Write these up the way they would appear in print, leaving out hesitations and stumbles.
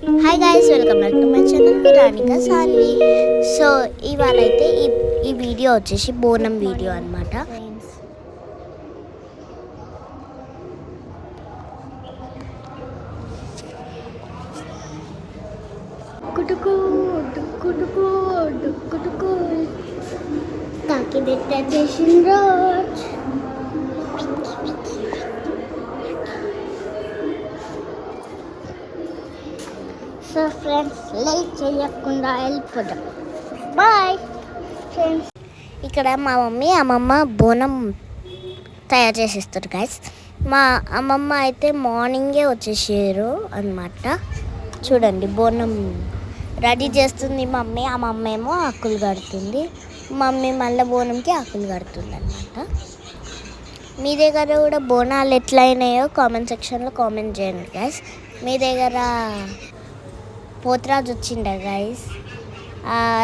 Hi guys, welcome back to my channel Ranika Saanvi. So ఇవాళ అయితే ఈ వీడియో వచ్చేసి బోనం వీడియో అనమాట. కాకిదెట్ట చేసిన రోజు సో ఫ్రెండ్స్, లైక్ చేయకుండా వెళ్ళిపోదాం. Bye friends. ఇక్కడ మా మమ్మీ అమ్మమ్మ బోనం తయారు చేసేస్తారు గైస్. మా అమ్మమ్మ అయితే మార్నింగే వచ్చేసారు అనమాట. చూడండి, బోనం రెడీ చేస్తుంది మమ్మీ. ఆ మమ్మ ఏమో ఆకులు కడుతుంది. మమ్మీ మళ్ళీ బోనంకి ఆకులు కడుతుంది అనమాట. మీ దగ్గర కూడా బోనాలు ఎట్లయినాయో కామెంట్ సెక్షన్లో కామెంట్ చేయండి గైస్. మీ దగ్గర పోతరాజు వచ్చిండే గైస్.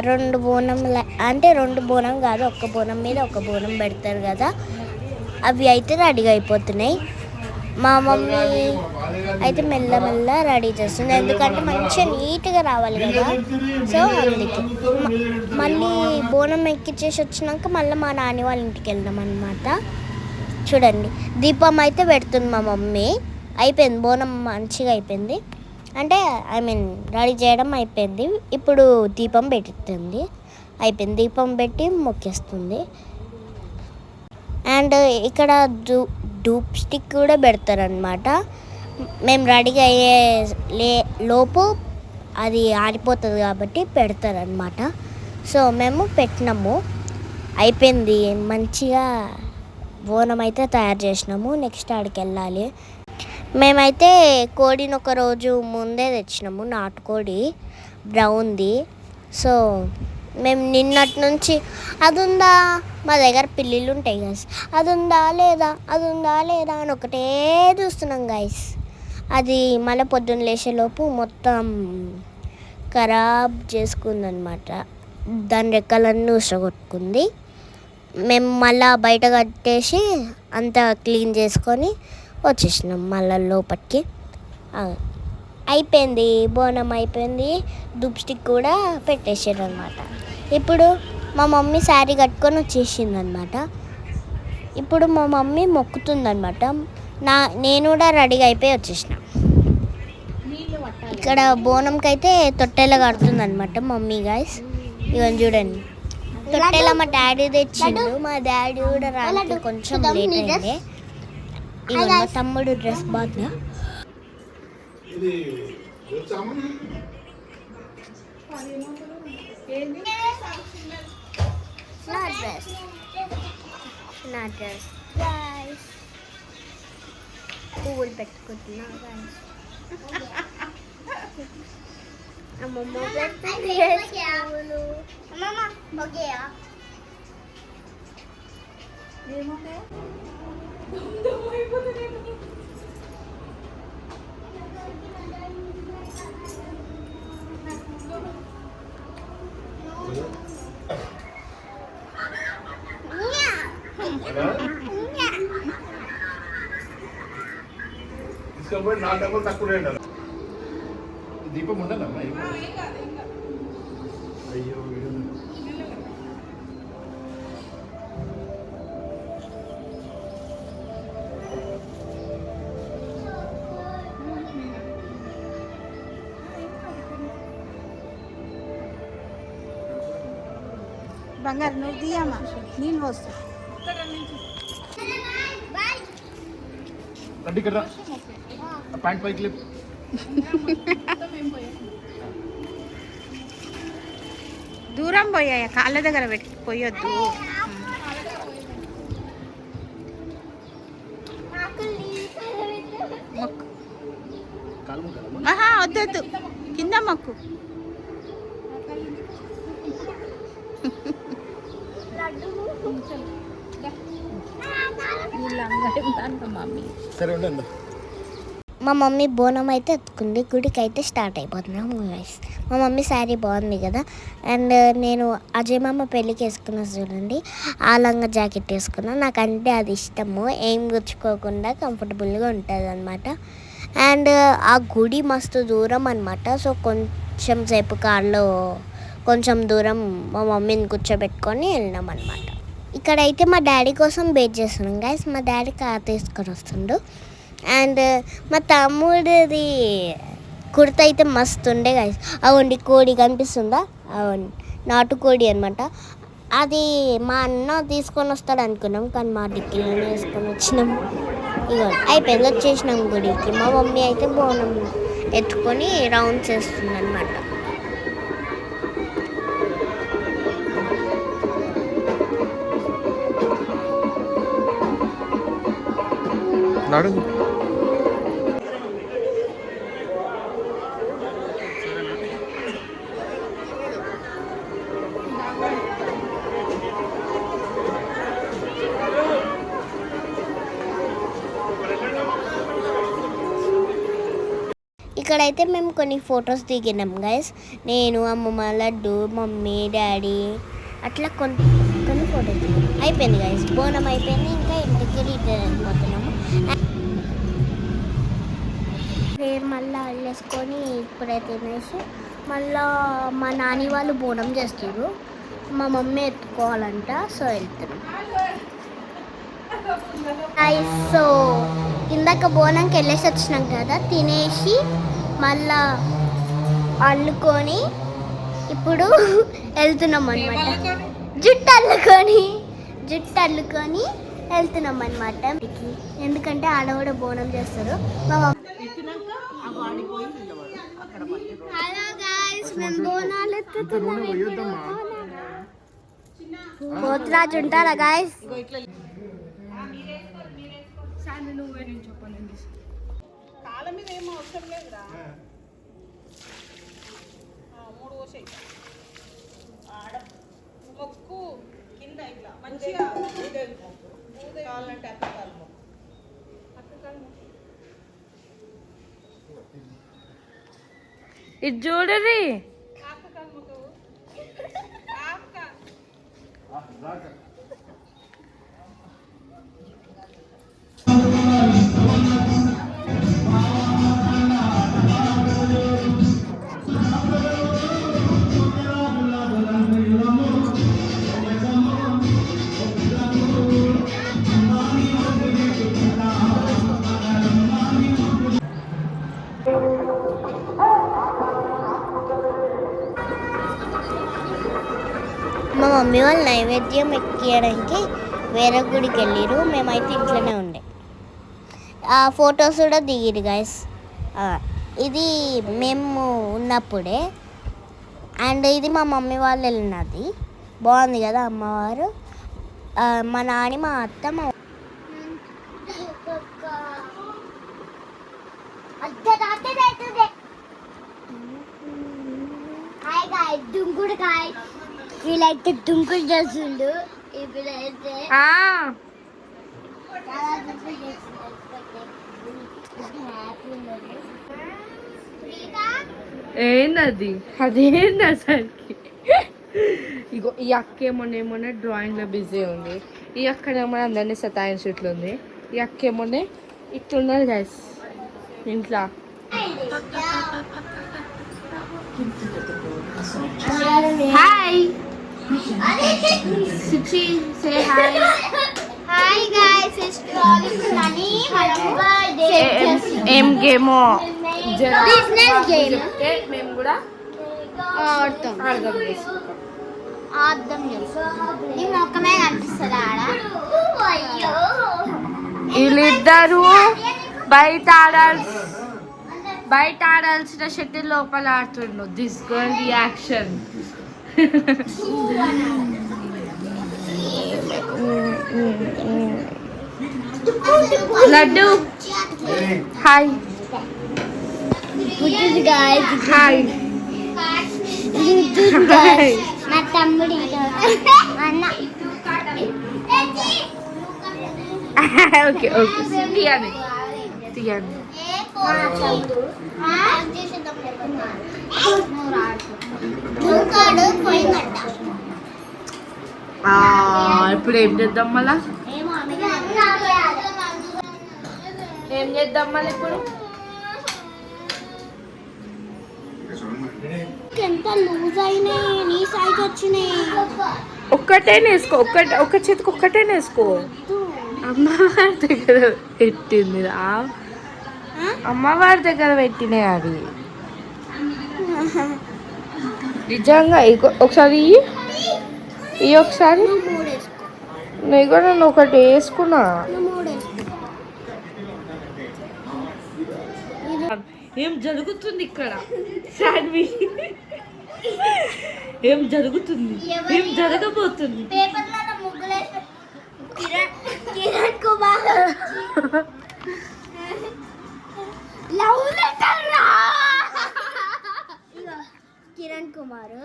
2 బోనం, అంటే 2 బోనం కాదు, ఒక్క బోనం మీద ఒక బోనం పెడతారు కదా, అవి అయితే రెడీగా అయిపోతున్నాయి. మా మమ్మీ అయితే మెల్లమెల్ల రెడీ చేస్తుంది, ఎందుకంటే మంచిగా నీట్గా రావాలి కదా. సో అందుకే మళ్ళీ బోనం ఎక్కిచ్చేసి వచ్చినాక మళ్ళీ మా నాని వాళ్ళ ఇంటికి వెళ్దాం అనమాట. చూడండి, దీపం అయితే పెడుతుంది మా మమ్మీ. అయిపోయింది, బోనం మంచిగా అయిపోయింది. అంటే రెడీ చేయడం అయిపోయింది. ఇప్పుడు దీపం పెడుతుంది. అయిపోయింది, దీపం పెట్టి మొక్కేస్తుంది. అండ్ ఇక్కడ డూప్ స్టిక్ కూడా పెడతారనమాట. మేము రెడీగా అయ్యే లోపు అది ఆరిపోతుంది కాబట్టి పెడతారనమాట. సో మేము పెట్టినాము, అయిపోయింది. మంచిగా బోనం అయితే తయారు చేసినాము. నెక్స్ట్ ఆడికి వెళ్ళాలి. మేమైతే కోడిని ఒక రోజు ముందే తెచ్చినాము, నాటుకోడి బ్రౌన్ది. సో మేము నిన్నటి నుంచి అది ఉందా, మా దగ్గర పిల్లిలు ఉంటాయి గైస్, అది ఉందా లేదా అని ఒకటే చూస్తున్నాం గైస్. అది మళ్ళీ పొద్దున్న లేచేలోపు మొత్తం ఖరాబ్ చేసుకుందనమాట. దాని రెక్కలన్నీ ఉసగొట్టుకుంది. మేము మళ్ళీ బయట కట్టేసి అంతా క్లీన్ చేసుకొని వచ్చేసినాం మళ్ళీ లోపలికి. అయిపోయింది, బోనం అయిపోయింది. ధూప్ స్టిక్ కూడా పెట్టేసారు అనమాట. ఇప్పుడు మా మమ్మీ శారీ కట్టుకొని వచ్చేసింది అనమాట. ఇప్పుడు మా మమ్మీ మొక్కుతుందనమాట. నేను కూడా రెడీగా అయిపోయి వచ్చేసిన. ఇక్కడ బోనంకి అయితే తొట్టెలా కడుతుంది అనమాట మమ్మీ గైస్. ఇవన్నీ చూడండి, తొట్టెలా మా డాడీ తెచ్చిండు. మా డాడీ కూడా రాత్రి కొంచెం లేట్ అయింది. ఇక మా తమ్ముడు డ్రెస్ బాగా నా డ్రెస్ పువ్వులు పెట్టుకుంటున్నా. అమ్మమ్మ తీసుకొని నా డబ్బులు తక్కువ దీపం ఉండదమ్మా. అయ్యో బంగారు నువ్వు తీయమ్మా, నేను వస్తా. ప్యాంట్ పైకి లేపు. దూరం పోయాయా, కాళ్ళ దగ్గర పెట్టి పోయొద్దు. మొక్కు. వద్దొద్దు, కింద మొక్కు. మా మమ్మీ బోనం అయితే ఎత్తుకుంది. గుడికి అయితే స్టార్ట్ అయిపోతున్నాం గైస్. మా మమ్మీ శారీ బాగుంది కదా. అండ్ నేను అజయ్ మామ పెళ్ళికి వేసుకున్నా చూడండి, ఆ లంగా జాకెట్ వేసుకున్నా. నాకంటే అది ఇష్టము, ఏం గుచ్చుకోకుండా కంఫర్టబుల్గా ఉంటుంది అనమాట. అండ్ ఆ గుడి మస్తు దూరం అనమాట. సో కొంచెం సేపు కార్లో కొంచెం దూరం మా మమ్మీని కూర్చోబెట్టుకొని వెళ్ళినాం అనమాట. ఇక్కడైతే మా డాడీ కోసం వెయిట్ చేస్తున్నాం గైస్. మా డాడీ కార్ తీసుకొని వస్తుండు. అండ్ మా తమ్ముడిది కుర్త అయితే మస్తు ఉండే గైస్. అవుండి కోడి కనిపిస్తుందా? అవును, నాటుకోడి అనమాట. అది మా అన్న తీసుకొని వస్తాడు అనుకున్నాం, కానీ మా డిక్కీలోనే వేసుకొని వచ్చినాం. ఇక అయిపోయింది, వచ్చేసినాం గుడికి. మా మమ్మీ అయితే బోనం ఎత్తుకొని రౌండ్స్ వేస్తుంది అనమాట. ఇక్కడైతే మేము కొన్ని ఫొటోస్ దిగినాం గైస్. నేను, అమ్మమ్మ, లడ్డు, మమ్మీ, డాడీ అట్లా కొన్ని ఫొటోస్ దిగినాం. అయిపోయింది గైస్, బోనం అయిపోయింది. ఇంకా ఇంటికి రిటర్న్ వెళ్ళిపోతున్నాము. మళ్ళీ వెళ్ళేసుకొని ఇప్పుడే తినేసి మళ్ళీ మా నాని వాళ్ళు బోనం చేస్తారు. మా మమ్మీ ఎత్తుకోవాలంట, సో వెళ్తున్నాం. సో ఇందాక బోనంకి వెళ్ళేసి వచ్చినాం కదా, తినేసి మళ్ళా అల్లుకొని ఇప్పుడు వెళ్తున్నాం అనమాట. జుట్టు అల్లుకొని వెళ్తున్నాం అనమాట. ఎందుకంటే ఆడ కూడా బోనం చేస్తారు. హలో గాయ్స్, మేము బోనాలు ఎత్తుతున్నాం. పోతురాజు ఉంటారా గాయ్స్? కాళ్ళ మీద ఏం అవసరం లేదురా. 3 పోసాయి ఆడ మొక్కు కింద ఇట్లా మంచిగా కావాలంటే అక్కకాలు ఇది చూడరి. మా మమ్మీ వాళ్ళు నైవేద్యం ఎక్కియడానికి వేరే గుడికి వెళ్ళిరు. మేమైతే ఇంట్లోనే ఉండే. ఆ ఫొటోస్ కూడా దిగిరు గైస్. ఇది మేము ఉన్నప్పుడే. అండ్ ఇది మా మమ్మీ వాళ్ళు వెళ్ళినది. బాగుంది కదా అమ్మవారు. మా నాని, మా అత్త, మా వీళ్ళైతే దుంకుడు చేస్తుండు. ఇప్పుడైతే ఏందది? అదేంది అసలుకి? ఇగో ఈ అక్క ఏమోనే డ్రాయింగ్లో బిజీ ఉంది. ఈ అక్కనేమో అందరినీ సతాయించుట్లు ఉంది. ఈ అక్క ఏమోనే ఇట్లున్నది గైస్ ఇంట్లో. Hi Suchi, say hi. Hi guys, it's travelling Sunny. ఏం గేమో బిజినెస్ గేమ్ మేము కూడా ఆడతాం. నీ మొక్కమే కనిపిస్తుంది ఆడ. వీళ్ళిద్దరు బయట ఆడాల్సిన షటిల్ లోపల ఆడుతుండు. This girl reaction. లడ్డు హాయ్. హాయ్ నా తమ్ముడి అన్న. ఓకే ఓకే తీయండి తీయండి. ఇప్పుడు ఏం చేద్దాం మళ్ళా? ఏం చేద్దాం మళ్ళీ ఇప్పుడు? ఎంత లూజ్ అయినాయి, నీ సైజ్ వచ్చినాయి. ఒక్కటే వేసుకో, ఒక్క చేతికి ఒక్కటే వేసుకో. అమ్మవారి దగ్గర పెట్టింది రా, అమ్మవారి దగ్గర పెట్టినాయి అవి. నిజంగా ఒకసారి ఇవి ఒకసారి నేను కూడా నన్ను ఒకటి వేసుకున్నా. ఏం జరుగుతుంది ఇక్కడ శాన్వి? ఏం జరుగుతుంది? ఏం జరగబోతుంది? కిరణ్ కుమార్ లవ్ లెటర్ రా. కిరణ్ కుమార్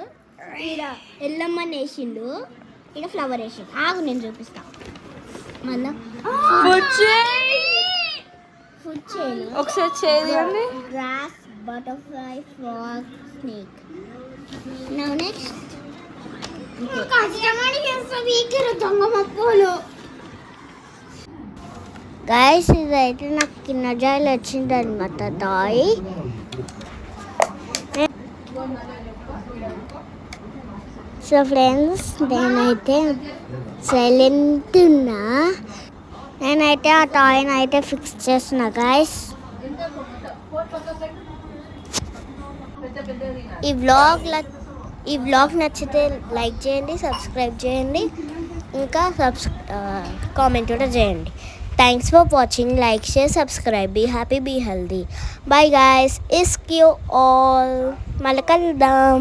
ఈడ ఎల్లమ్మని వేసిండు, ఈడ ఫ్లవర్ వేసిండు. ఆగు నేను చూపిస్తా మళ్ళా. ఫుడ్ చేయను ఒకసారి చేయండి. Grass, butterfly, frog, snake. Now next guys, ఇదైతే నాకు కింద జాయిలు వచ్చింది అనమాట టాయ్. సో ఫ్రెండ్స్, నేనైతే సైలెంట్ ఉన్నా. నేనైతే ఆ టాయ్ని అయితే ఫిక్స్ చేస్తున్నా గైస్. ఈ వ్లాగ్ నచ్చితే లైక్ చేయండి, సబ్స్క్రైబ్ చేయండి, ఇంకా కామెంట్ కూడా చేయండి. Thanks for watching. Like, share, subscribe. Be happy, be healthy. Bye guys. ఇస్క్ యూ ఆల్. మళ్ళీ కలుద్దాం.